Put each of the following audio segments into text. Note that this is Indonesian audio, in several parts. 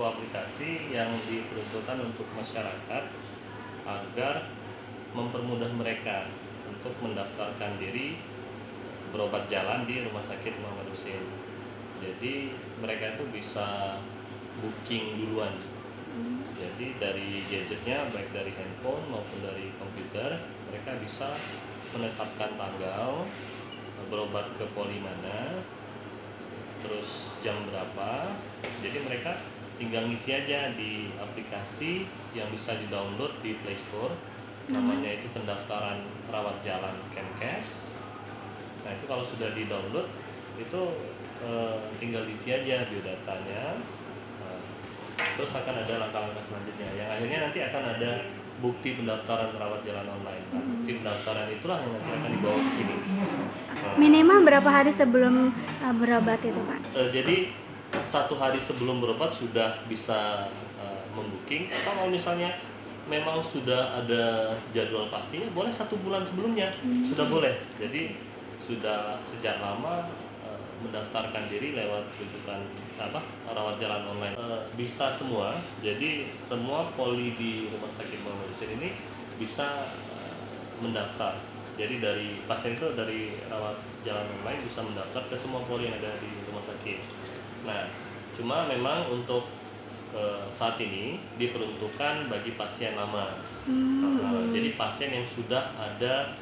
sebuah aplikasi yang diperuntukkan untuk masyarakat agar mempermudah mereka untuk mendaftarkan diri berobat jalan di Rumah Sakit Muhammad Husin. Jadi mereka itu bisa booking duluan. Jadi dari gadgetnya, baik dari handphone maupun dari komputer, mereka bisa menetapkan tanggal berobat ke poli mana, terus jam berapa. Jadi mereka tinggal ngisi aja di aplikasi yang bisa di-download di Play Store. Namanya itu pendaftaran rawat jalan Kemkes. Nah itu kalau sudah di-download itu tinggal diisi aja biodatanya. Terus akan ada langkah-langkah selanjutnya yang akhirnya nanti akan ada bukti pendaftaran rawat jalan online. Nah, bukti pendaftaran itulah yang nanti akan dibawa ke sini. Minimal berapa hari sebelum berobat itu, Pak? Jadi 1 hari sebelum berobat sudah bisa membooking, atau kalau misalnya memang sudah ada jadwal pastinya, boleh 1 bulan sebelumnya sudah boleh. Jadi sudah sejak lama mendaftarkan diri lewat rujukan rawat jalan online. Bisa semua. Jadi semua poli di Rumah Sakit Muhammad Husin ini bisa mendaftar. Jadi dari pasien itu dari rawat jalan online bisa mendaftar ke semua poli yang ada di rumah sakit. Nah, cuma memang untuk saat ini diperuntukkan bagi pasien lama. Jadi pasien yang sudah ada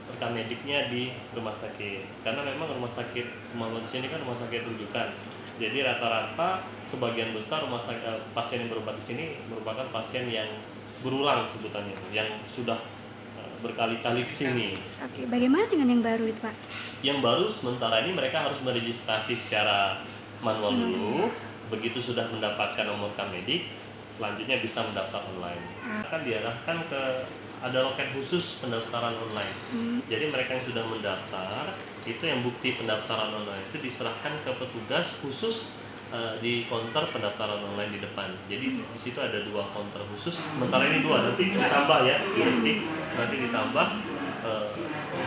rekam mediknya di rumah sakit. Karena memang Rumah Sakit Muhammad Husin ini kan rumah sakit rujukan. Jadi rata-rata sebagian besar rumah sakit pasien yang berobat di sini merupakan pasien yang berulang sebutannya, yang sudah berkali-kali ke sini. Oke, bagaimana dengan yang baru itu, Pak? Yang baru sementara ini mereka harus meregistrasi secara manual dulu. Begitu sudah mendapatkan nomor rekam medik, selanjutnya bisa mendaftar online. Akan diarahkan ke ada loket khusus pendaftaran online. Jadi mereka yang sudah mendaftar, itu yang bukti pendaftaran online itu diserahkan ke petugas khusus di counter pendaftaran online di depan. Jadi di situ ada 2 counter khusus. Sementara ini 2, nanti ditambah ya, nanti ditambah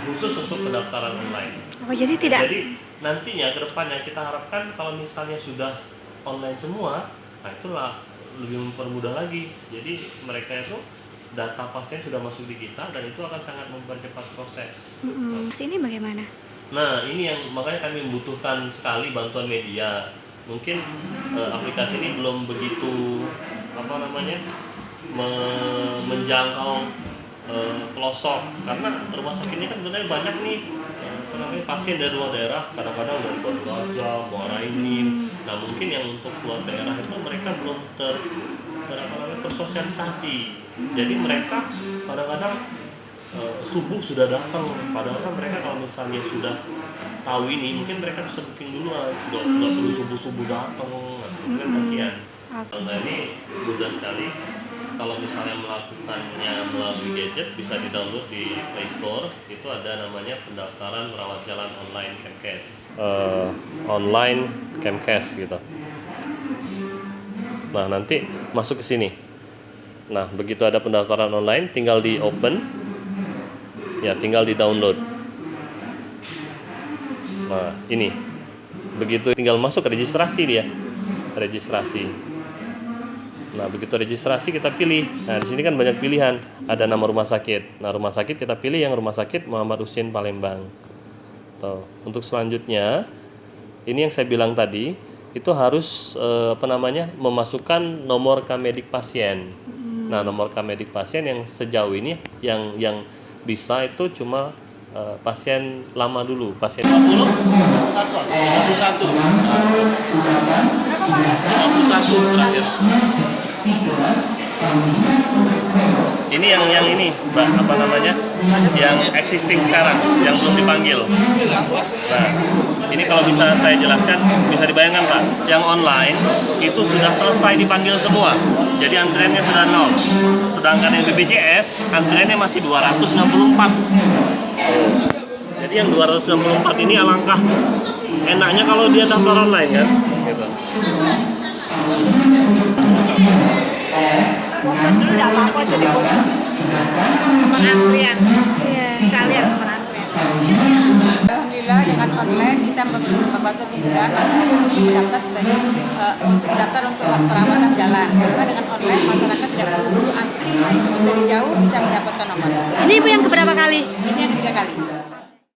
khusus untuk pendaftaran online. Oh, jadi tidak. Jadi nantinya ke depannya kita harapkan kalau misalnya sudah online semua, nah itulah lebih mempermudah lagi. Jadi mereka itu data pasien sudah masuk di kita dan itu akan sangat mempercepat proses. Sini bagaimana? Nah ini yang makanya kami membutuhkan sekali bantuan media. Mungkin aplikasi ini belum begitu menjangkau pelosok, karena rumah sakit ini kan sebenarnya banyak nih pasien dari luar daerah, kadang-kadang dari Batu Raja, Muara Enim. Nah mungkin yang untuk luar daerah itu mereka belum tersosialisasi. Jadi mereka kadang-kadang subuh sudah datang, padahal kan mereka kalau misalnya sudah tahu ini mungkin mereka bisa booking dulu, nggak perlu subuh-subuh datang, kan kasihan. Nah ini mudah sekali. Kalau misalnya melakukannya melalui gadget, bisa di-download di Play Store. Itu ada namanya pendaftaran rawat jalan online Kemkes. Online Kemkes gitu. Nah nanti masuk ke sini. Nah begitu ada pendaftaran online, tinggal di open, ya tinggal di download. Nah ini, begitu tinggal masuk registrasi dia, registrasi. Nah begitu registrasi kita pilih. Nah di sini kan banyak pilihan, ada nama rumah sakit. Nah rumah sakit kita pilih yang Rumah Sakit Muhammad Husin Palembang. Tuh. Untuk selanjutnya, ini yang saya bilang tadi, itu harus memasukkan nomor rekam medik pasien. Nah nomor rekam medik pasien yang sejauh ini yang bisa itu cuma pasien lama dulu, pasien 51 terakhir. Ini yang ini Mbak, yang existing sekarang, yang belum dipanggil. Nah, ini kalau bisa saya jelaskan, bisa dibayangkan Pak, yang online itu sudah selesai dipanggil semua, jadi antriannya sudah 0. Sedangkan yang BPJS antriannya masih 264. Jadi yang 264 ini alangkah enaknya kalau dia daftar online kan, gitu. Bosan dulu nggak apa-apa jadi bosan. Menantrian, sekalian menantrian. Alhamdulillah dengan online kita membantu kemudahan masyarakat untuk mendaftar sebagai untuk mendaftar untuk perawatan jalan. Karena dengan online masyarakat tidak perlu antri cukup dari jauh bisa mendapatkan nomor. Ini Ibu yang keberapa kali? Ini yang ketiga kali.